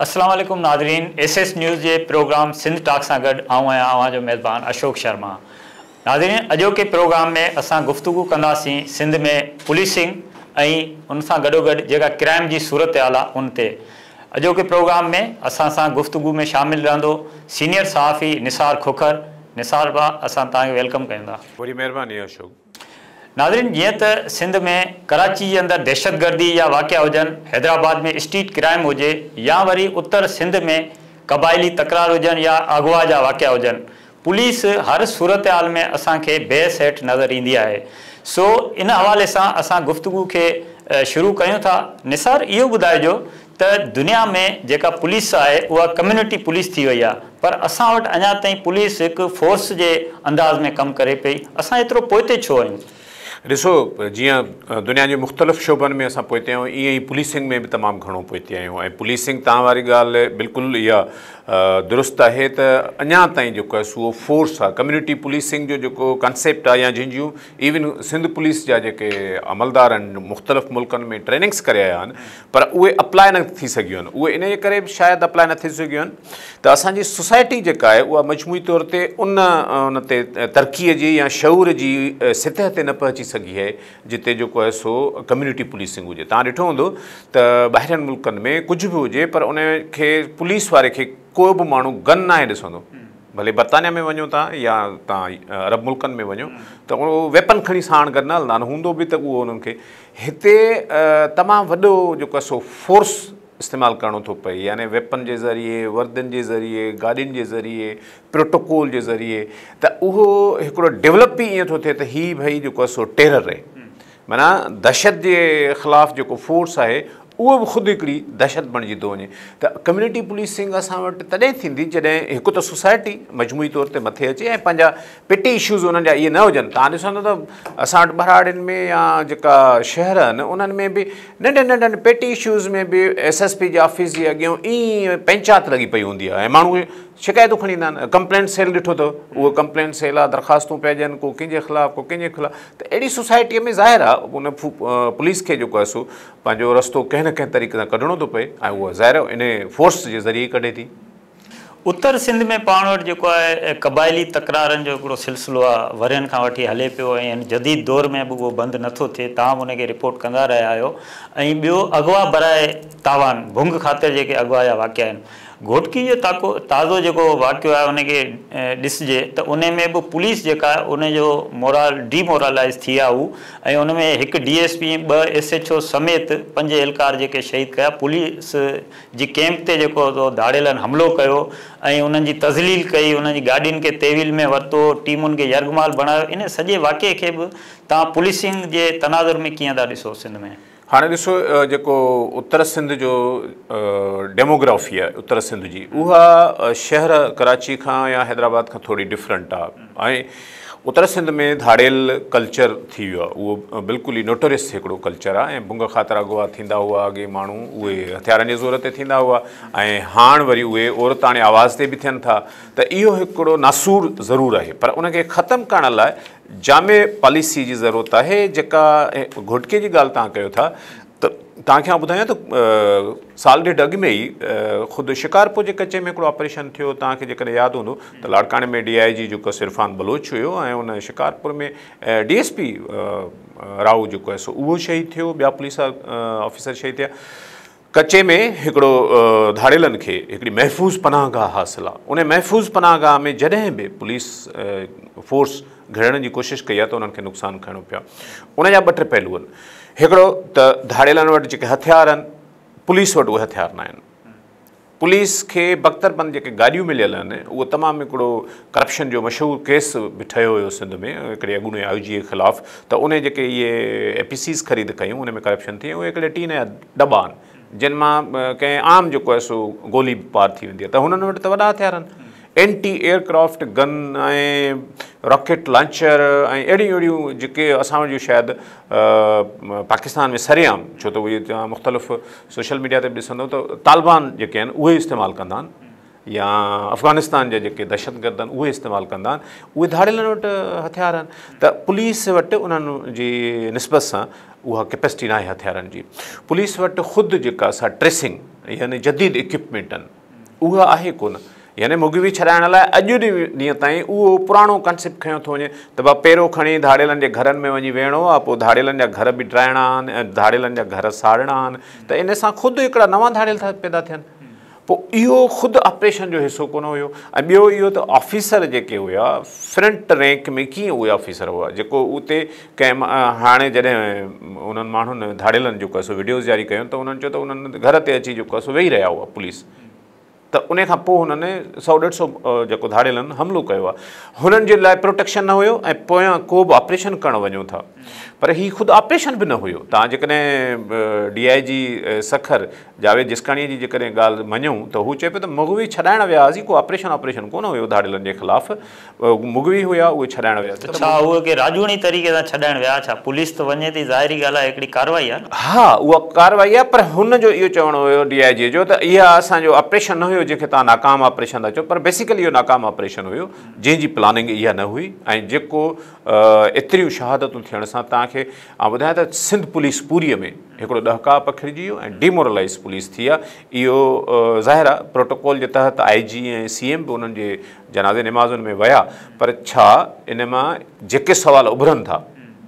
अस्सलाम वालेकुम Nadreen. SS news के प्रोग्राम सिंध टॉक से गॾु आऊं आहियां अवां जो मेज़बान अशोक शर्मा। नादरीन, अॼोके प्रोग्राम में असां गुफ्तगू कंदासीं सिंध में पुलिसिंग ऐं उन सां गॾोगॾु जेका क्राइम जी सूरत हाल आहे उन ते। अॼोके प्रोग्राम में असां सां गुफ्तगू में शामिल रहंदो सीनियर सहाफ़ी निसार खोखर। निसार भाउ, असां तव्हांखे वेलकम कयूं था। बड़ी महिरबानी अशोक। नाज़रीन, जीअं त सिंध में कराची के अंदर दहशतगर्दी या वाक़िया हुजनि, हैदराबाद में स्ट्रीट क्राइम हुजे या वरी उत्तर सिंध में क़बाइली तकरार हुजनि या अगवा जा वाक़िया हुजनि, पुलिस हर सूरत हाल में असांखे बेस हेठि नज़र ईंदी आहे। सो इन हवाले सां असां गुफ्तगू के शुरू कयूं था। निसार, इहो ॿुधाइजो त दुनिया में जेका पुलिस आहे उहा कम्युनिटी पुलिस थी वई आहे, पर असां वटि अञा ताईं पुलिस हिकु फोर्स जे अंदाज़ में कमु करे पई। असां एतिरो पोइते छो आहियूं? ॾिसो, जीअं दुनिया जे मुख़्तलिफ़ शोबनि में असां पोइते आहियूं, ईअं ई पुलिसिंग में बि तमामु घणो पोइते आहियूं। ऐं पुलिसिंग तव्हां वारी ॻाल्हि बिल्कुलु इहा दुरुस्त आहे त अञा ताईं जेको आहे उहो फोर्स आहे। कम्युनिटी पुलिसिंग जो जेको कंसेप्ट आहे या जंहिंजियूं इवन सिंध पुलिस जा जेके अमलदार आहिनि मुख़्तलिफ़ मुल्कनि में ट्रेनिंग्स करे आया आहिनि, पर उहे अप्लाई न थी सघियूं आहिनि। उहे इन जे करे बि शायदि अप्लाई न थी सघियूं आहिनि त असांजी सोसाइटी जेका आहे उहा मजमूई तौर ते उन ते तरक़ीअ जी या शऊर जी सतह ते न पहुची सघी आहे जिते जेको आहे सो कम्युनिटी पुलिसिंग हुजे। तव्हां ॾिठो हूंदो त ॿाहिरियनि मुल्कनि में कुझु बि हुजे, पर उन खे पुलिस वारे खे को बि माण्हू गन नाहे ॾिसंदो। भले बर्तानिया में वञो था या तव्हां अरब मुल्कनि में वञो त उहो वेपन खणी साण गॾु न हलंदा आहिनि। हूंदो बि त उहो उन्हनि खे हिते तमामु वॾो जेको आहे सो फोर्स इस्तेमालु करिणो थो पए, यानी वेपन जे ज़रिए, वर्दनि जे ज़रिए, गाॾियुनि जे ज़रिए, प्रोटोकॉल जे ज़रिए। त उहो हिकिड़ो डेवलप ई ईअं थो थिए त हीअ भई जेको आहे सो टेरर आहे, माना दहशत जे ख़िलाफ़ु जेको फोर्स आहे उहो बि ख़ुदि हिकिड़ी दहशत बणिजी थो वञे। त कम्युनिटी पुलिसिंग असां वटि तॾहिं थींदी जॾहिं हिकु त सोसाइटी मजमूई तौर ते मथे अचे ऐं पंहिंजा पेटी इशूज़ उन्हनि जा इहे न हुजनि। तव्हां ॾिसंदो त असां वटि ॿाहिराड़ियुनि में या जेका शहर आहिनि उन्हनि में बि नंढनि नंढनि पेटी इशूज़ में बि SSP जे ऑफिस जे अॻियां ईअं पंचायत लॻी पई हूंदी आहे ऐं माण्हू शिकायतूं खणी ईंदा आहिनि। कंप्लेंट सेल ॾिठो अथव, उहो कंप्लेंट सेल आहे, दरख़्वास्तूं पइजनि को कंहिंजे ख़िलाफ़ु को कंहिंजे ख़िलाफ़ु। त अहिड़ी सोसाइटीअ में ज़ाहिर आहे उन पुलिस खे जेको आहे सो पंहिंजो रस्तो कंहिं न कंहिं तरीक़े सां कढणो थो पए ऐं उहा ज़ाहिर इन फोर्स जे ज़रिए कढे थी। उत्तर सिंध में पाण वटि जेको आहे क़बाइली तकरारनि जो हिकिड़ो सिलसिलो आहे, वरियनि खां वठी हले पियो ऐं जदीद दौर में बि उहो बंदि नथो थिए। तव्हां उनखे रिपोर्ट कंदा रहिया आहियो। ऐं ॿियो अगवा बराए तावान भुंग ख़ातिर जेके अगवा जा वाक़िया आहिनि, घोटकी जो ताज़ो जेको वाक़ियो आहे उनखे ॾिसिजे त उन में बि पुलिस जेका आहे उनजो डीमोरलाइज़ थी आहे हू, ऐं उन में हिकु DSP 2 SHO समेत 5 एहलकार जेके शहीद कया। पुलिस जी कैंप ते जेको धाड़ेलनि हमिलो कयो ऐं उन्हनि जी तज़लील कई, उन्हनि जी गाॾियुनि खे तेविल में वरितो, टीमुनि खे यरगमाल बणायो। इन सॼे वाक़िए खे बि तव्हां पुलिसिंग जे तनाज़ुर में कीअं था ॾिसो सिंध में? हाणे ॾिसो, जेको उत्तर सिंध जो डेमोग्राफी आहे उत्तर सिंध जी, उहा शहर कराची खां या हैदराबाद खां थोरी डिफरेंट आहे। ऐं उत्तर सिंध में धाड़ेल कल्चर थी वियो आहे, उहो बिल्कुलु ई नोटोरियस हिकिड़ो कल्चर आहे। ऐं भुंग ख़ातिर अगवा थींदा हुआ अॻे माण्हू, उहे हथियारनि जे ज़ोर ते थींदा हुआ ऐं हाणे वरी उहे औरत हाणे आवाज़ ते बि थियनि था। त इहो हिकिड़ो नासूर ज़रूरु आहे, पर उनखे ख़तमु करण लाइ जामे पॉलिसी जी ज़रूरत आहे। जेका घोटके जी ॻाल्हि तव्हां कयो था, त तव्हांखे आउं ॿुधायां त साल ॾेढ अॻु में ई ख़ुदि शिकारपुर जे कचे में हिकिड़ो ऑपरेशन थियो। तव्हांखे जेकॾहिं यादि हूंदो त लाड़काणे में DIG जेको सिरफ़ान बलोच हुयो ऐं उन शिकारपुर में DSP राव जेको आहे सो उहो शहीद थियो, ॿिया पुलिस ऑफिसर शहीद थिया। कचे में हिकिड़ो धाड़ेलनि खे हिकिड़ी महफ़ूज़ पनाहगाह हासिलु आहे। उन महफ़ूज़ पनाहगाह में जॾहिं बि पुलिस फोर्स घेरण जी कोशिशि कई आहे त उन्हनि खे नुक़सानु खणणो पिया। उन जा 2-3 पहलू आहिनि। हिकिड़ो त धाड़ेलनि वटि जेके हथियार आहिनि, पुलिस वटि उहे हथियार न आहिनि। पुलिस खे बख़्तरबंद जेके गाॾियूं मिलियल आहिनि, उहो तमामु हिकिड़ो करप्शन जो मशहूरु केस बि ठहियो हुयो सिंध में हिकिड़े अॻूणे IG जे ख़िलाफ़ु। त उन जेके इहे APCs ख़रीद कयूं उन में करप्शन थी, उहे हिकिड़े टीन जा दॿा आहिनि जिन मां कंहिं आम जेको आहे सो गोली पार थी वेंदी आहे। त हुननि वटि त वॾा हथियार आहिनि, एंटी एयरक्राफ्ट गन ऐं रॉकेट लॉन्चर ऐं अहिड़ियूं जेके असां वटि शायदि पाकिस्तान में सरेआम, छो त उहे मुख़्तलिफ़ सोशल मीडिया ते बि ॾिसंदो त तालिबान जेके आहिनि उहे इस्तेमालु कंदा आहिनि। या अफ़गानिस्तान जे जेके दहशतगर्द आहिनि उहे इस्तेमालु कंदा आहिनि, उहे धाड़ेलनि वटि हथियार आहिनि। त पुलिस वटि उन्हनि जी निस्बत सां उहा कैपेसिटी न आहे हथियारनि जी। पुलिस वटि ख़ुदि जेका असां ट्रेसिंग यानी जदीद इक्विपमेंट आहिनि उहा आहे कोन। यानी मुगवी छॾाइण लाइ अॼु ॾींहं ताईं उहो पुराणो कॉन्सेप्ट खयों थो वञे त भाउ पहिरियों खणी धाड़ेलनि जे घरनि में वञी वेहणो आहे, पोइ धाड़ेलनि जा घर बि ड्राइणा आहिनि ऐं धाड़ेलनि जा घर साड़णा आहिनि, त इन सां ख़ुदि हिकिड़ा नवां धाड़ेल था पैदा थियनि। पोइ इहो ख़ुदि ऑपरेशन जो हिसो कोन हुयो। ऐं ॿियो इहो त ऑफिसर जेके हुआ फ्रंट रैंक में कीअं उहे ऑफिसर हुआ जेको उते कंहिं हाणे जॾहिं उन्हनि माण्हुनि धाड़ेलनि जेको आहे सो वीडियोज़ जारी कयूं त उन्हनि चयो त उन्हनि घर ते अची जेको आहे सो वेही रहिया हुआ पुलिस, त उन खां पोइ हुननि 100-150 जेको धाड़ेलनि हमिलो कयो आहे। हुननि जे लाइ प्रोटेक्शन न हुयो ऐं पोयां को बि ऑपरेशन करणु वञूं था, पर हीउ ख़ुदि ऑपरेशन बि न हुयो। तव्हां जेकॾहिं DIG सखर जावेद जिस्काणीअ जी जेकॾहिं ॻाल्हि मञूं त हू चए पियो त मुगवी छॾाइण विया हुआसीं, को ऑपरेशन कोन हुयो धाड़ेलनि जे ख़िलाफ़, मुगवी हुया उहे छॾाइण विया। छा उहे के राजूणी तरीक़े सां छॾाइण विया? छा पुलिस त वञे थी, ज़ाहिरी ॻाल्हि आहे हिकिड़ी कार्रवाई आहे। हा, उहा कार्रवाई आहे, पर हुनजो इहो चवणो हुयो DIG जो त इहा असांजो ऑपरेशन न हुयो जंहिंखे तव्हां नाकाम ऑपरेशन था चओ, पर बेसिकली इहो नाकाम ऑपरेशन हुयो जंहिंजी प्लानिंग इहा न हुई। ऐं जेको एतिरियूं शहादतूं थियण सां तव्हांखे आउं ॿुधायां त सिंध पुलिस पूरीअ में हिकिड़ो ॾहका पखिड़िजी वियो ऐं डिमोरलाइज़ पुलिस थी आहे। इहो ज़ाहिर आहे प्रोटोकॉल जे तहत IG ऐं CM बि उन्हनि जे जनाज़े निमाज़ुनि में विया, पर छा इन मां जेके सुवाल उभरनि था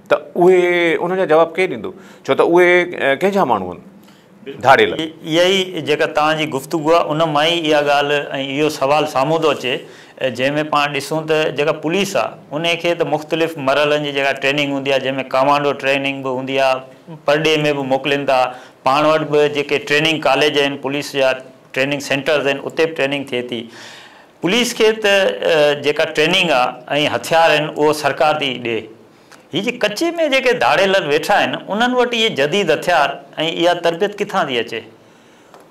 त उहे उन्हनि जा जवाबु केरु ॾींदो, छो त उहे कंहिंजा माण्हू आहिनि धाड़ेल। इहा ई जेका तव्हांजी गुफ़्तगू आहे उन मां ई इहा ॻाल्हि ऐं इहो सुवालु साम्हूं थो अचे, जंहिंमें पाण ॾिसूं त जेका पुलिस आहे उनखे त मुख़्तलिफ़ मरहलनि जी जेका ट्रेनिंग हूंदी आहे, जंहिंमें कमांडो ट्रेनिंग बि हूंदी आहे, पर डे में बि मोकिलीनि था, पाण वटि बि जेके ट्रेनिंग कॉलेज आहिनि, पुलिस जा ट्रेनिंग सेंटर्स आहिनि, उते बि ट्रेनिंग थिए थी। पुलिस खे त जेका ट्रेनिंग आहे ऐं हथियार आहिनि उहो सरकार थी ॾिए। हीअ जे कचे में जेके धाड़ेलनि वेठा आहिनि उन्हनि वटि इहे जदीद हथियार ऐं इहा तरबियत किथां थी अचे?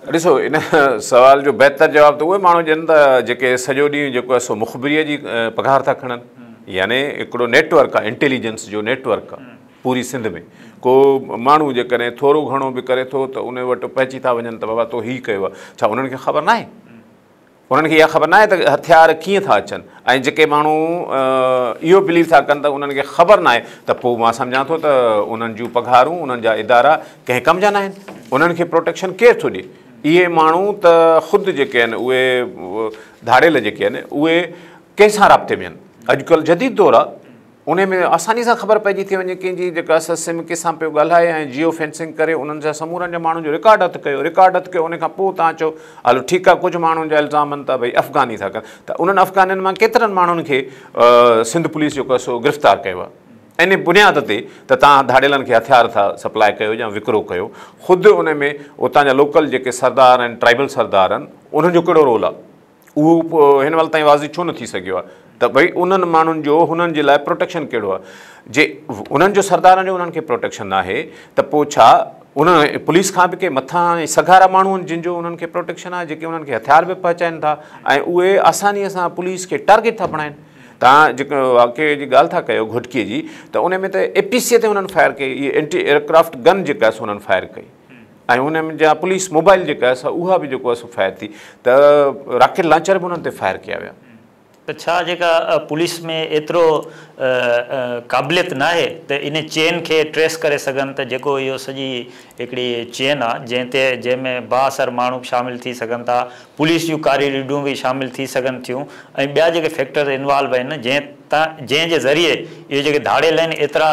ॾिसो, इन सवाल जो बहितर जवाबु त उहे माण्हू ॾियनि था जेके सॼो ॾींहुं जेको आहे सो मुख़बिरीअ जी पघार था खणनि। यानी हिकिड़ो नेटवर्क आहे, इंटेलिजेंस जो नेटवर्क आहे पूरी सिंध में। को माण्हू जेकॾहिं थोरो घणो बि करे थो त उन वटि पहुची था वञनि त बाबा तो हीउ कयो आहे। छा उन्हनि खे ख़बर न आहे? उन्हनि खे इहा ख़बर न आहे त हथियार कीअं था अचनि? ऐं जेके माण्हू इहो बिलीव था कनि त उन्हनि खे ख़बर न आहे, त पोइ मां सम्झां थो त उन्हनि जूं पघारूं, उन्हनि जा इदारा कंहिं कम जा न आहिनि। उन्हनि खे प्रोटेक्शन केरु थो ॾिए? इहे माण्हू त ख़ुदि जेके आहिनि उहे धाड़ेल जेके आहिनि उहे कंहिंसां राब्ते में आहिनि। अॼुकल्ह जदीद दौरु आहे, उन में आसानी सां ख़बर पइजी थी वञे कंहिंजी जेका सिम कंहिंसां पियो ॻाल्हाए ऐं जियो फेंसिंग करे उन्हनि जा समूरनि जा माण्हुनि जो रिकॉर्ड हथु कयो। उन खां पोइ तव्हां चओ हलो ठीकु आहे, कुझु माण्हुनि जा इल्ज़ाम आहिनि त भई अफ़गानी था कनि, त उन्हनि अफ़गानियुनि मां केतिरनि माण्हुनि खे सिंध पुलिस जेको आहे सो गिरफ़्तार कयो आहे इन बुनियाद ते त तव्हां धाड़ेलनि खे हथियार था सप्लाई कयो या विकिरो कयो। ख़ुदि उन में उतां जा लोकल जेके सरदार आहिनि, ट्राइबल सरदार आहिनि, उन्हनि जो कहिड़ो रोल आहे उहो हिन महिल ताईं वाज़ी छो न थी सघियो आहे त भई उन्हनि माण्हुनि जो हुननि जे लाइ प्रोटेक्शन कहिड़ो आहे। जे उन्हनि जो सरदारनि जो उन्हनि खे प्रोटेक्शन आहे त पोइ छा उन पुलिस खां बि के मथां सघारा माण्हू आहिनि जिन जो उन्हनि खे प्रोटेक्शन आहे, जेके उन्हनि खे हथियार बि पहुचाइनि था ऐं उहे आसानीअ सां पुलिस खे टारगेट था बणाइनि। तव्हां जेको वाक़े जी ॻाल्हि था कयो घुटकीअ जी, त उन में त APC ते हुननि फायर कई, इहे एंटी एयरक्राफ्ट गन जेका आहे हुननि फायर कई ऐं उन में जा पुलिस मोबाइल जेका आहे उहा बि जेको आहे सो फायर थी, त रॉकेट लॉन्चर बि उन्हनि ते फायर कया विया। त छा जेका पुलिस में एतिरो क़ाबिलियत न आहे त इन चेन खे ट्रेस करे सघनि त जेको इहो सॼी हिकिड़ी चेन आहे जंहिंमें बाअसर माण्हू शामिलु थी सघनि था, पुलिस जूं कारी रीडूं बि शामिलु थी सघनि थियूं ऐं ॿिया जेके फैक्टर इन्वॉल्व आहिनि जंहिंजे ज़रिए इहे जेके धाड़ेल आहिनि एतिरा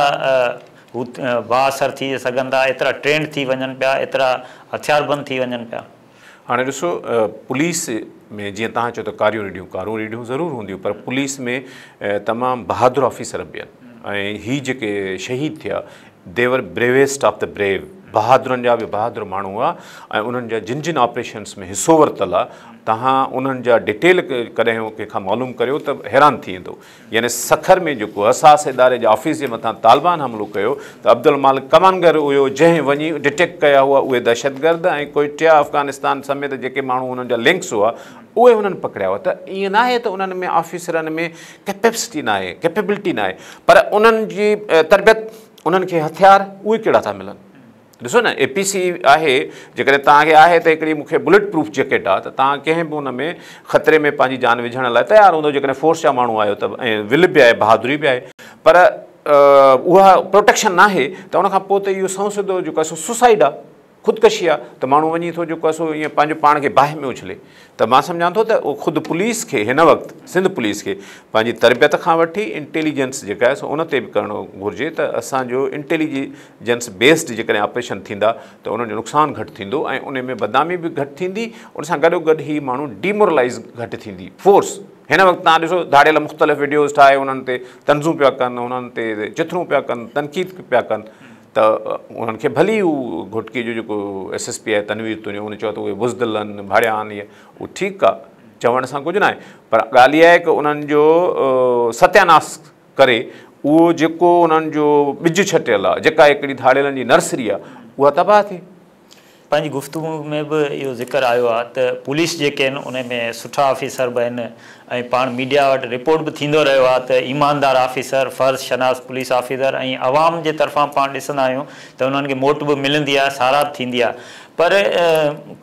हू बाअसर थी सघनि था, एतिरा ट्रेंड थी वञनि पिया, एतिरा हथियारबंद थी वञनि पिया। हाणे ॾिसो, पुलिस में जीअं तव्हां चओ त कारूं रीडियूं ज़रूरु हूंदियूं, पर पुलिस में तमामु बहादुर ऑफिसर बि आहिनि ऐं हीअ जेके शहीद थिया देवर ब्रेवेस्ट ऑफ द ब्रेव, बहादुरनि जा बि बहादुर माण्हू हुआ ऐं उन्हनि जा जिन जिन ऑपरेशन्स में हिसो वरितल आहे तव्हां उन्हनि जा डिटेल कॾहिं कंहिंखां मालूम करियो त हैरान थी वेंदो। यानी सखर में जेको हसास इदारे जे ऑफिस जे मथां तालिबान हमलो कयो त अब्दुल मालिक कमानगर हुयो जंहिं वञी डिटेक्ट कया हुआ उहे दहशतगर्द ऐं कोई टिया अफ़गानिस्तान समेत जेके माण्हू उन्हनि जा लिंक्स हुआ उहे हुननि पकड़िया हुआ। त ईअं न आहे त उन्हनि में ऑफिसरनि में कैपेसिटी न आहे, कैपेबिलिटी न आहे, पर उन्हनि जी तरबियत, उन्हनि खे हथियार उहे कहिड़ा था मिलनि। ॾिसो न APC आहे, जेकॾहिं तव्हांखे आहे त हिकिड़ी मूंखे बुलेट प्रूफ जैकेट आहे त तव्हां कंहिं बि हुन में ख़तरे में पंहिंजी जान विझण लाइ तयारु हूंदो, जेकॾहिं फोर्स जा माण्हू आहियो त, ऐं विल बि आहे, बहादुरी बि आहे, पर उहा प्रोटेक्शन न आहे त उनखां पोइ त इहो सौ सिधो जेको आहे सो सुसाइड आहे, ख़ुदकशी आहे, त माण्हू वञी थो जेको आहे सो ईअं पंहिंजो पाण खे बाहि में उछले। त मां सम्झां थो त उहो ख़ुदि पुलिस खे हिन वक़्तु सिंध पुलिस खे पंहिंजी तरबियत खां वठी इंटेलिजेंस जेका आहे सो उन ते बि करणो घुरिजे त असांजो इंटेलिजेंस बेस्ड जेकॾहिं ऑपरेशन थींदा त उन्हनि जो नुक़सानु घटि थींदो ऐं उन में बदनामी बि घटि थींदी, उन सां गॾोगॾु ई माण्हू डिमोरलाइज़ घटि थींदी। फोर्स हिन वक़्तु तव्हां ॾिसो धाड़ियल मुख़्तलिफ़ वीडियोज़ ठाहे उन्हनि ते तंज़ूं पिया कनि, उन्हनि ते चिथरूं पिया कनि, तनक़ीद पिया कनि, त उन्हनि खे भली उहो घुटकी जो जेको SSP आहे तनवीर तुंहिंजो, उन चयो त उहे बुज़दिल आहिनि, भाड़िया आहिनि, इहे उहो ठीकु आहे, चवण सां कुझु न आहे, पर ॻाल्हि इहा आहे की उन्हनि जो सत्यानाश करे उहो जेको उन्हनि जो ॿिज छटियल आहे, जेका हिकिड़ी धाड़ियलनि जी नर्सरी आहे, उहा तबाह थी। पंहिंजी गुफ़्तगू में बि इहो ज़िक्र आयो आहे त पुलिस जेके आहिनि उन में सुठा ऑफिसर बि आहिनि ऐं पाण मीडिया वटि रिपोर्ट बि थींदो रहियो आहे त ईमानदार ऑफिसर, फ़र्ज़ शनास पुलिस ऑफिसर, ऐं आवाम जे तरफ़ां पाण ॾिसंदा आहियूं त उन्हनि खे मोट बि मिलंदी आहे, साराह बि थींदी आहे, पर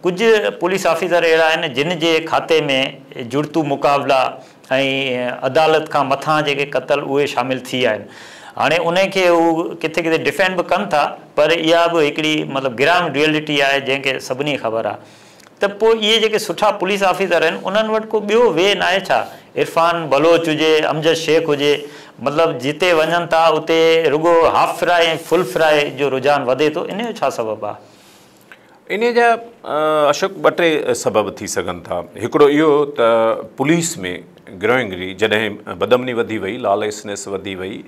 कुझु पुलिस ऑफिसर अहिड़ा आहिनि जिन जे खाते में जुड़तू मुक़ाबला ऐं अदालत खां मथां जेके क़तल उहे शामिल थी विया आहिनि। हाणे उनखे हू किथे किथे डिफेंड बि कनि था, पर इहा बि हिकिड़ी मतिलबु ग्राउंड रियलिटी आहे जंहिंखे सभिनी ख़बर आहे। त पोइ इहे जेके सुठा पुलिस ऑफिसर आहिनि उन्हनि वटि को ॿियो वे न आहे छा? इरफान बलोच हुजे, अमजद शेख हुजे, मतिलबु जिते वञनि था उते रुगो हाफ फ्राई ऐं फुल फ्राई जो रुझान वधे थो, इन जो छा सबबु आहे? इन जा अशोक ॿ टे सबब थी सघनि था। हिकिड़ो इहो त पुलिस में ग्रोइंगरी जॾहिं बदमनी वधी वई, लॉलेसनेस वधी वई,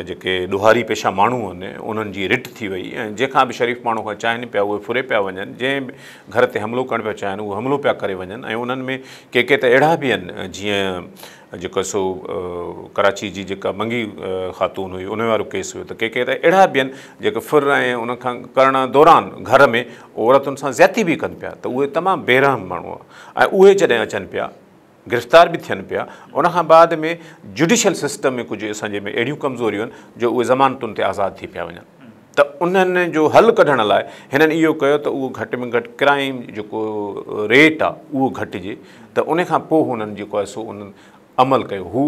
जेके ॾुहारी पेशा माण्हू आहिनि उन्हनि जी रिट थी वई, ऐं जंहिंखां बि शरीफ़ माण्हू खां चाहिनि पिया उहे फुरे पिया वञनि, जंहिं बि घर ते हमिलो करणु पिया चाहिनि उहे हमिलो पिया करे वञनि, ऐं उन्हनि में के त अहिड़ा बि आहिनि जीअं जेको सो कराची जी जेका मंगी ख़ातून हुई उन वारो केस हुयो, त के त अहिड़ा बि आहिनि जेके फुर ऐं उन खां करण दौरान घर में औरतुनि सां ज़्यादती बि कनि पिया, त उहे तमामु बेरहम माण्हू आहे, ऐं उहे जॾहिं अचनि पिया गिरफ़्तार बि थियनि पिया, उनखां बाद में जुडिशल सिस्टम में कुझु असांजे में अहिड़ियूं कमज़ोरियूं आहिनि जो उहे ज़मानतुनि ते आज़ादु थी पिया वञनि। त उन्हनि जो हल कढण लाइ हिननि इहो कयो त उहो घटि में घटि क्राइम जेको रेट आहे उहो घटिजे, त उन खां पोइ हुननि जेको आहे सो उन्हनि अमल कयो। हू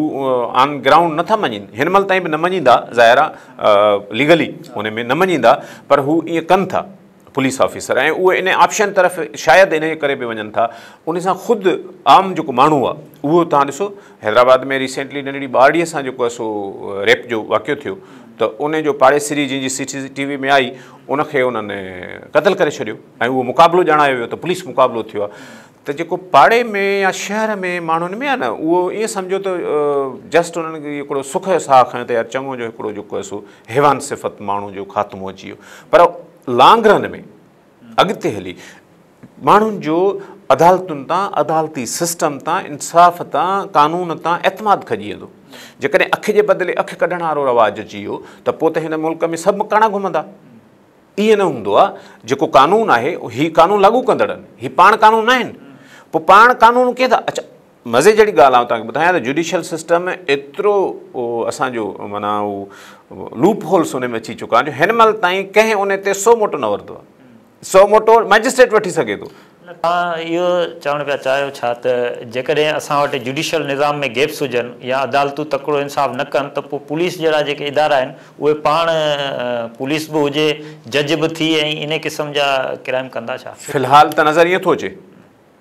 ऑन ग्राउंड नथा मञीनि, हिन महिल ताईं बि न मञींदा, ज़ाहिर आहे लीगली उन में न मञींदा, पर हू ईअं कनि था पुलिस ऑफिसर, ऐं उहे इन ऑप्शन तरफ़ शायदि इन करे बि वञनि था। उन सां ख़ुदि आम जेको माण्हू आहे उहो तव्हां ॾिसो, हैदराबाद में रिसेंटली नंढड़ी ॿारड़ीअ सां जेको आहे सो रेप जो वाक़ियो थियो, त उन जो पाड़ेसरी जंहिंजी CCTV में आई उनखे उन्हनि क़तल करे छॾियो, ऐं उहो मुक़ाबिलो ॼाणायो वियो त पुलिस मुक़ाबिलो थियो आहे। त जेको पाड़े में या शहर में माण्हुनि में आहे न, उहो ईअं सम्झो त जस्ट उन्हनि खे हिकिड़ो सुख जो साह खयो त यार चङो जो हिकिड़ो जेको आहे सो हैवान सिफ़त माण्हू जो ख़ात्मो अची वियो। पर लांगरन में अॻिते हली माण्हुनि जो अदालतुनि तां, अदालती सिस्टम तां, इंसाफ़ तां, कानून तां एतमाद खॼी वेंदो। जेकॾहिं अखि जे बदिले अखि कढण वारो रवाजु अची वियो त पोइ त हिन मुल्क में सभु मकाणा घुमंदा। ईअं न हूंदो आहे, जेको कानून आहे हीउ कानून लागू कंदड़ आहिनि, हीउ पाण कानून न आहिनि, पोइ पाण कानून कीअं था। अच्छा, मज़े जहिड़ी ॻाल्हि आहे तव्हांखे ॿुधायां त जुडिशल सिस्टम एतिरो असांजो माना उहो लूप होल्स उन में अची चुका आहिनि, हिन महिल ताईं कंहिं उन ते 100 मोटो न वरितो आहे। 100 मोटो मैजिस्ट्रेट वठी सघे थो। तव्हां इहो चवणु पिया चाहियो छा त जेकॾहिं असां वटि जुडिशल निज़ाम में गैप्स हुजनि या अदालतूं तकिड़ो इंसाफ़ न कनि त पोइ पुलिस जहिड़ा जेके इदारा आहिनि उहे पाण पुलिस बि हुजे, जज बि थी ऐं इन क़िस्म जा क्राइम कंदा छा? फ़िलहाल त नज़र ईअं थो अचे,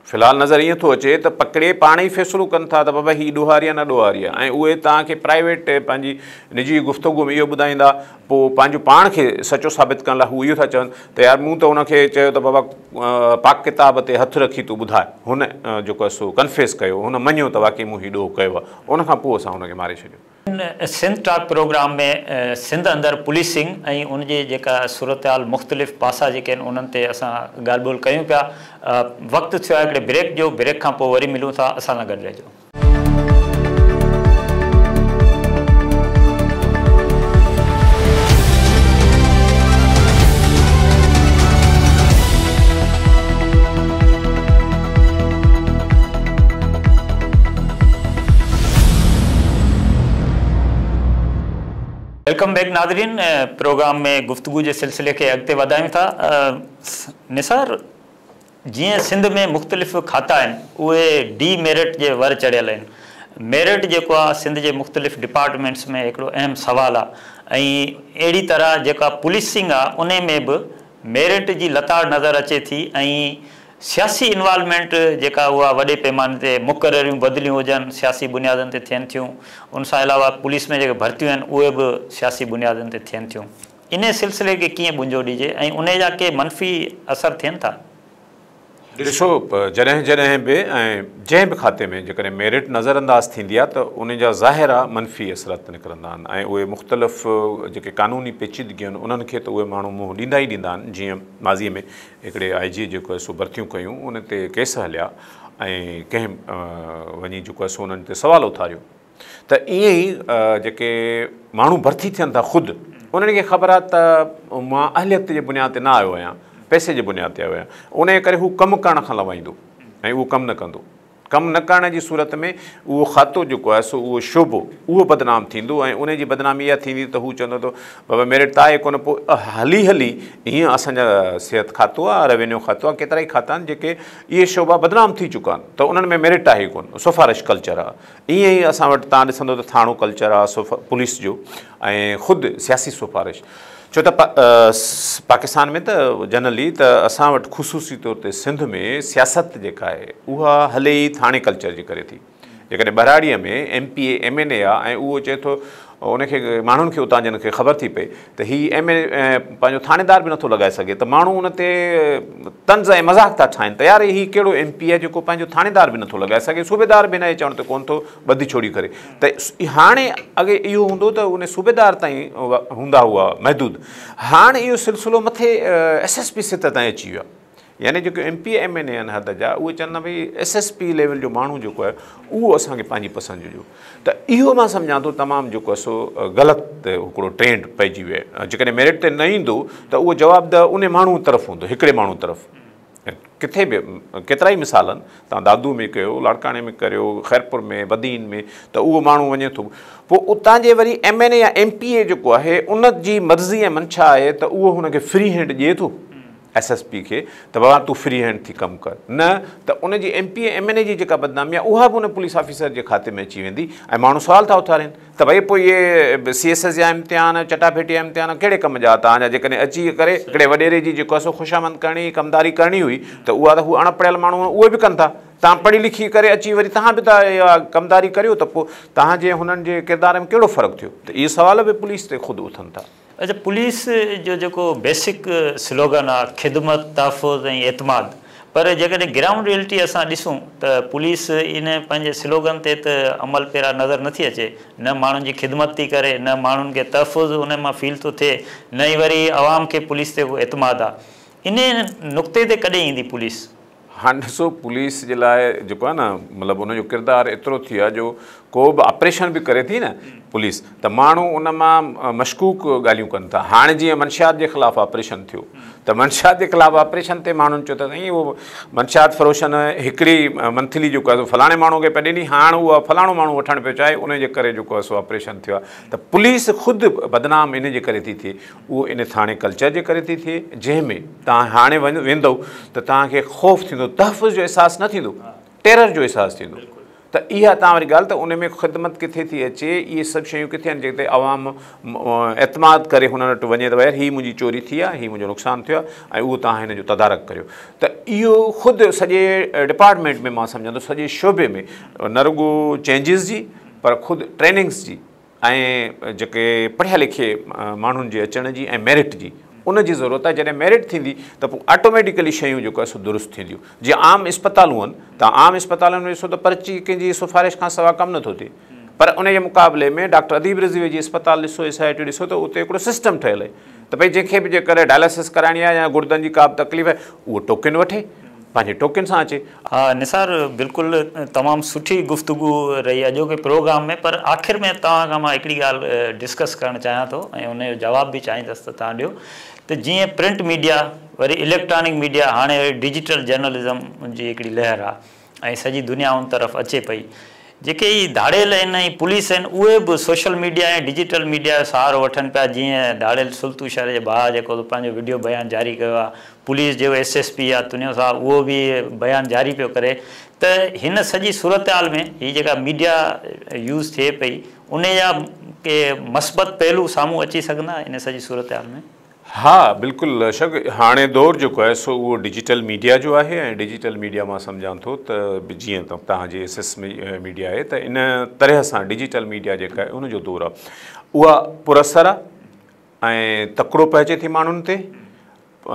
फ़िलहाल नज़र ईअं थो अचे त पकिड़े पाण ई फ़ैसिलो कनि था त बाबा हीअ ॾुहारी आहे न ॾुहारी आहे, ऐं उहे तव्हांखे प्राइवेट पंहिंजी निजी गुफ़्तगू में इहो ॿुधाईंदा, पोइ पंहिंजो पाण खे सचो साबित करण लाइ हू इहो था चवनि त यार मूं त उनखे चयो त बाबा पाक किताब ते हथु रखी तूं ॿुधाए, हुन जेको आहे सो कन्फेस कयो, हुन मञियो त वाक़ई मूं हीउ ॾोह कयो आहे, उनखां पोइ असां हुनखे मारे छॾियो। सिंध टॉक प्रोग्राम में सिंध अंदरि पुलिसिंग ऐं उनजी जेका सूरत हाल मुख़्तलिफ़ पासा जेके आहिनि उन्हनि ते असां ॻाल्हि ॿोल कयूं पिया। वक़्तु थियो आहे हिकिड़े ब्रेक जो, ब्रेक खां पोइ वरी मिलूं था, असां सां गॾु रहिजो। Welcome back Nadreen. प्रोग्राम में गुफ्तगू के सिलसिले के अॻिते वधायूं था। निसार, जीअं सिंध में मुख़्तलिफ़ खाता आहिनि उहे डी मेरिट जे वर चढ़ियल आहिनि। मेरिट जेको आहे सिंध जे मुख़्तलिफ़ डिपार्टमेंट्स में हिकिड़ो अहम सवाल आहे ऐं अहिड़ी तरह जेका पुलिसिंग आहे उन में बि मेरिट जी लताड़ नज़र अचे थी ऐं सियासी इन्वॉल्वमेंट जेका उहा वॾे पैमाने ते मुक़ररियूं बदिलियूं हुजनि सियासी बुनियादनि ते थियनि थियूं। उन सां अलावा पुलिस में जेके भर्तियूं आहिनि उहे बि सियासी बुनियादनि ते थियनि थियूं। इन सिलसिले खे कीअं बुंजो ॾिजे ऐं उन जा के मनफ़ी असर थियनि था? ॾिसो, जॾहिं जॾहिं बि ऐं जंहिं बि खाते में जेकॾहिं मेरिट नज़रअंदाज़ थींदी आहे त उन जा ज़ाहिरा मनफ़ी असरात निकिरंदा आहिनि ऐं उहे मुख़्तलिफ़ जेके क़ानूनी पेचीदगियूं आहिनि उन्हनि खे त उहे माण्हू मुंहुं ॾींदा ई ॾींदा आहिनि। जीअं माज़ीअ में हिकिड़े IG जेको आहे सो भर्तियूं कयूं, उन ते केस हलिया ऐं कंहिं वञी जेको आहे सो उन्हनि ते सवाल उथारियो। त ईअं ई जेके माण्हू भर्ती थियनि था ख़ुदि उन्हनि खे ख़बर आहे त मां अहलियत जे बुनियाद ते न आयो आहियां, पैसे जे बुनियाद ते आयो आहियां, उन जे करे हू कमु करण खां लवाईंदो ऐं उहो कमु न कंदो। कमु न करण जी सूरत में उहो खातो जेको आहे सो उहो शोबो उहो बदनाम थींदो ऐं उन जी बदनामी इहा थींदी त हू चवंदो त बाबा मेरिट त आहे कोन, पोइ हली हली हीअं असांजा सिहत खातो आहे, रेवेन्यू खातो आहे, केतिरा ई खाता आहिनि जेके इहे शोबा बदनाम थी चुका आहिनि त उन्हनि में मेरिट आहे ई कोन, सिफ़ारिश कल्चर आहे। ईअं ई असां वटि तव्हां ॾिसंदो त थाणो कल्चर आहे पुलिस जो ऐं ख़ुदि सियासी सिफ़ारिश। छो त पाकिस्तान में त जनरली त असां वटि ख़ुशूसी तौर ते सिंध में सियासत जेका आहे उहा हले ई थाणे कल्चर जे करे थी। जेकॾहिं बराड़ीअ में MPA MNA आहे ऐं उहो चए थो उनखे माण्हुनि खे उतां जन खे ख़बर थी पए त हीअ पंहिंजो थाणेदार बि नथो लॻाए सघे त माण्हू उन ते तंज़ ऐं मज़ाक था ठाहिनि त यार हीअ कहिड़ो MP आहे जेको पंहिंजो थाणेदार बि नथो लॻाए सघे, सूबेदार बि न चवण त कोन थो ॿधी छोड़ी करे। त हाणे अॻे इहो हूंदो त उन सूबेदार ताईं हूंदा हुआ महदूद, हाणे इहो सिलसिलो मथे SSP सित ताईं अची वियो आहे। यानी जेके MPA MNA आहिनि हद जा उहे चवंदा भई SSP लेवल जो माण्हू जेको आहे उहो असांखे पंहिंजी पसंदि जो। त इहो मां सम्झां थो तमामु जेको आहे सो ग़लति हिकिड़ो ट्रेंड पइजी वियो आहे। जेकॾहिं मेरिट ते न ईंदो त उहो जवाबु उन माण्हू तरफ़ हूंदो, हिकिड़े माण्हू तरफ़। किथे बि केतिरा ई मिसाल आहिनि, तव्हां दादू में कयो, लाड़काणे में करियो, खैरपुर में, बदीन में, त उहो माण्हू वञे थो। पोइ उतां जे वरी MNA या MPA जेको आहे उन जी मर्ज़ी ऐं मंशा आहे त उहो हुनखे फ्री हैंड ॾिए थो SSP खे त बाबा तूं फ्री हैंड थी कमु कर, न त उन जी MPA MNA जी जेका बदनामी आहे उहा बि उन पुलिस ऑफिसर जे खाते में अची वेंदी ऐं माण्हू सुवाल था उथारनि त भई पोइ इहे CS जा इम्तिहान, चटाभेटी जा इम्तिहान कहिड़े कम जा? तव्हांजा जेकॾहिं अची करे हिकिड़े वॾेरे जी जेको आहे सो ख़ुशामंद करणी, कमदारी करणी हुई त उहा त हू अणपढ़ियल माण्हू उहे बि कनि था। तव्हां पढ़ी लिखी करे अची वरी तव्हां बि था इहा कमदारी करियो त पोइ तव्हांजे हुननि जे किरदार में कहिड़ो फ़र्क़ु थियो? त इहे सवाल बि पुलिस ते ख़ुदि उथनि था। अच्छा, पुलिस जो जेको बेसिक स्लोगन आहे ख़िदमत, तहफ़ुज़ ऐं एतमाद, पर जेकॾहिं ग्राउंड रियलिटी असां ॾिसूं त पुलिस इन पंहिंजे स्लोगन ते त अमल पहिरां नज़र नथी अचे। न माण्हुनि जी ख़िदमत थी करे, न माण्हुनि खे तहफ़ुज़ उन मां फील थो थिए, न ई वरी आवाम खे पुलिस ते को एतमाद आहे। इन नुक़्ते ते कॾहिं ईंदी पुलिस? हाणे ॾिसो, पुलिस जे लाइ जेको आहे न मतिलबु उनजो किरदारु एतिरो थी वियो आहे जो को बि ऑपरेशन बि करे थी न पुलिस त माण्हू उन मां मशकूक ॻाल्हियूं कनि था। हाणे जीअं मंशियात जे ख़िलाफ़ु ऑपरेशन थियो त मंशियात जे ख़िलाफ़ु ऑपरेशन ते माण्हुनि चयो त साईं उहो मंशियात फ़रोशन हिकिड़ी मंथली जेको आहे फलाणे माण्हू खे पिया ॾिनी, हाणे उहा फलाणो माण्हू वठणु पियो चाहे, उन जे करे जेको आहे सो ऑपरेशन थियो आहे। त पुलिस ख़ुदि बदनाम इन जे करे थी थिए, उहो इन थाणे कल्चर जे करे थी थिए जंहिंमें तव्हां हाणे वेंदव त तव्हांखे ख़ौफ़ थींदो, तहफ़ुज़ जो अहसासु न थींदो, टेरर जो अहसासु थींदो। त इहा तव्हां वरी ॻाल्हि त उन में ख़िदमत किथे थी अचे, इहे सभु शयूं किथे आहिनि जिते आवाम एतमाद करे हुन वटि वञे त यार हीअ मुंहिंजी चोरी थी आहे, हीअ मुंहिंजो नुक़सानु थियो आहे ऐं उहो तव्हां हिन जो तदारक करियो। त इहो ख़ुदि सॼे डिपार्टमेंट में मां सम्झां थो, सॼे शोबे में न रुॻो चेंजिस जी पर ख़ुदि ट्रेनिंग्स जी ऐं जेके पढ़िया लिखे माण्हुनि जे अचण जी ऐं मेरिट जी उन जी ज़रूरत आहे। जॾहिं मेरिट थींदी त पोइ ऑटोमेटिकली शयूं जेको आहे सो दुरुस्त थींदियूं। जीअं आम इस्पतालूं आहिनि, तव्हां आम इस्पतालुनि में ॾिसो त पर्ची कंहिंजी सिफ़ारिश खां सवाइ कमु नथो थिए, पर उन जे मुक़ाबले में डॉक्टर अदीब रिज़वी जी इस्पताल ॾिसो, SIT ॾिसो त उते हिकिड़ो सिस्टम ठहियलु आहे त भई जंहिंखे बि जेकर डायलिसिस कराइणी आहे या गुर्दनि जी का बि तकलीफ़ आहे उहो टोकन वठे, पंहिंजे टोकन सां अचे। हाँ निसार, बिल्कुलु तमामु सुठी गुफ्तगू रही अॼोके प्रोग्राम में, पर आख़िर में तव्हां खां मां हिकिड़ी ॻाल्हि डिस्कस करणु चाहियां थो ऐं उनजो जवाबु बि चाहींदुसि त तव्हां ॾियो त जीअं प्रिंट मीडिया, वरी इलेक्ट्रॉनिक मीडिया, हाणे डिजिटल जर्नलिज़म जी हिकिड़ी लहर आहे ऐं सॼी दुनिया उन तरफ़ अचे पई। जेके ई धाड़ियल आहिनि ऐं पुलिस आहिनि उहे बि सोशल मीडिया ऐं डिजिटल मीडिया जो सहारो वठनि पिया। जीअं धाड़ियल सुल्तू शहर जे भाउ जेको पंहिंजो वीडियो बयानु जारी कयो आहे, पुलिस जो SSP आहे तुनियो साहब उहो बि बयानु जारी पियो करे। त हिन सॼी सूरत हाल में हीअ जेका मीडिया यूज़ थिए पई उन जा के मस्बत पहलू साम्हूं अची सघंदा इन सॼी सूरत हाल में? हाँ बिल्कुलु शक हाणे दौर जेको आहे सो उहो डिजिटल मीडिया जो आहे ऐं डिजिटल मीडिया मां सम्झां थो त जीअं तव्हांजे SS मीडिया आहे त इन तरह सां डिजिटल मीडिया जेका आहे उनजो दौर आहे उहा पुरअसर आहे ऐं तकिड़ो पइजे थी माण्हुनि ते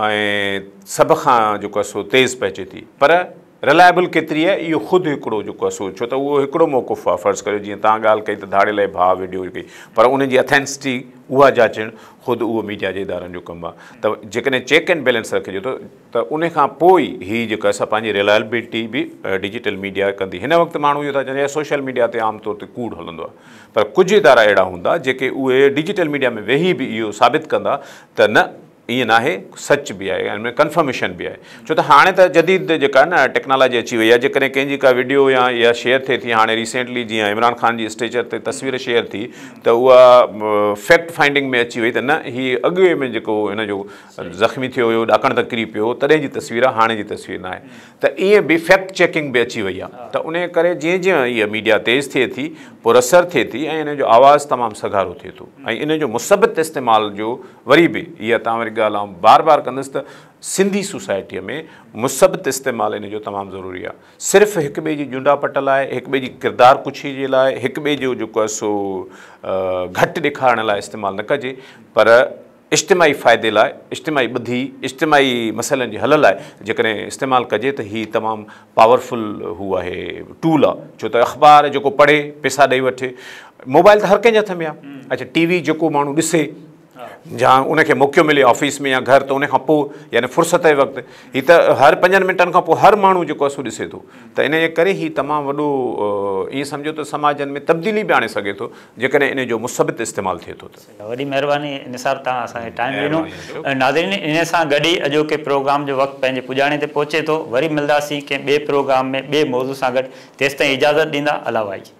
ऐं सभ खां जेको आहे सो तेज़ पइजे थी। पर रिलायबल केतिरी आहे इहो ख़ुदि हिकिड़ो जेको आहे सो छो त उहो हिकिड़ो मौक़ुफ़ आहे। फ़र्ज़ु करियो जीअं तव्हां ॻाल्हि कई त धाड़ियल भाउ वीडियो कई पर उनजी अथेंसिटी उहा जाचणु ख़ुदि उहो मीडिया जे इदारनि जो कमु आहे। त जेकॾहिं चेक एंड बैलेंस रखिजे थो त उन खां पोइ हीअ जेको असां पंहिंजी रिलायबिलिटी बि डिजिटल मीडिया कंदी। हिन वक़्तु माण्हू इहो था चवनि सोशल मीडिया ते आमतौर ते कूड़ हलंदो आहे, पर कुझु इदारा अहिड़ा हूंदा जेके उहे डिजिटल मीडिया में वेही बि इहो साबित कंदा त न ईअं न आहे, सच बि आहे, हिन में कंफर्मेशन बि आहे। छो त हाणे त जदीद जेका न टेक्नोलॉजी अची वई आहे, जेकॾहिं कंहिंजी का वीडियो या शेयर थिए थी, हाणे रिसेंटली जीअं इमरान ख़ान जी स्टेचर ते तस्वीर शेयर थी त उहा फैक्ट फाइंडिंग में अची वई त न हीअ अॻे में जेको हिन जो ज़ख़्मी थियो हुयो, ॾाकण तक किरी पियो, तॾहिं जी तस्वीर आहे, हाणे जी तस्वीर न आहे। त ईअं बि फैक्ट चेकिंग बि अची वई आहे। त उन करे जीअं जीअं इहा मीडिया तेज़ थिए थी, पुरअसर थिए थी ऐं इन जो आवाज़ु तमामु सघारो थिए थो ऐं इन जो मुसबत इस्तेमाल जो वरी बि इहा तव्हां वरी ॻाल्हि आउं बार बार कंदुसि त सिंधी सोसाइटीअ में मुसबत इस्तेमालु इन जो तमामु ज़रूरी आहे। सिर्फ़ु हिक ॿिए जी जुंडा-पट लाइ, हिक ॿिए जी किरदार कुछी जे लाइ, हिक ॿिए जो जेको आहे सो घटि ॾेखारण लाइ इस्तेमालु न कजे, पर इज्तिमाही फ़ाइदे लाइ, इज्तिमाही ॿुधी, इज्तिमाही मसइलनि जे हल लाइ जेकॾहिं इस्तेमालु कजे त हीअ तमामु पावरफुल हू आहे, टूल आहे। छो त अख़बार जेको पढ़े पैसा ॾेई वठे, मोबाइल त हर कंहिंजे हथ में आहे। अच्छा, TV जेको माण्हू ॾिसे या उनखे मौक़ो मिले ऑफिस में या घर, त उनखां पोइ यानी फ़ुर्सत जे वक़्तु हीअ त हर 5 मिंटनि खां पोइ हर माण्हू जेको आहे सो ॾिसे थो। त इन जे करे हीअ तमामु वॾो ईअं सम्झो त समाजनि में तब्दीली बि आणे सघे थो जेकॾहिं इन जो मुसबत इस्तेमालु थिए थो। त वॾी महिरबानी निसार, तव्हां असांखे टाइम ॾिनो। नाज़रीन, इन सां गॾु ई अॼोके प्रोग्राम जो वक़्तु पंहिंजे पुॼाणे ते पहुचे थो। वरी मिलंदासीं कंहिं ॿिए प्रोग्राम में ॿिए मौज़ू सां गॾु। तेसिताईं इजाज़त ॾींदा। अला वाई।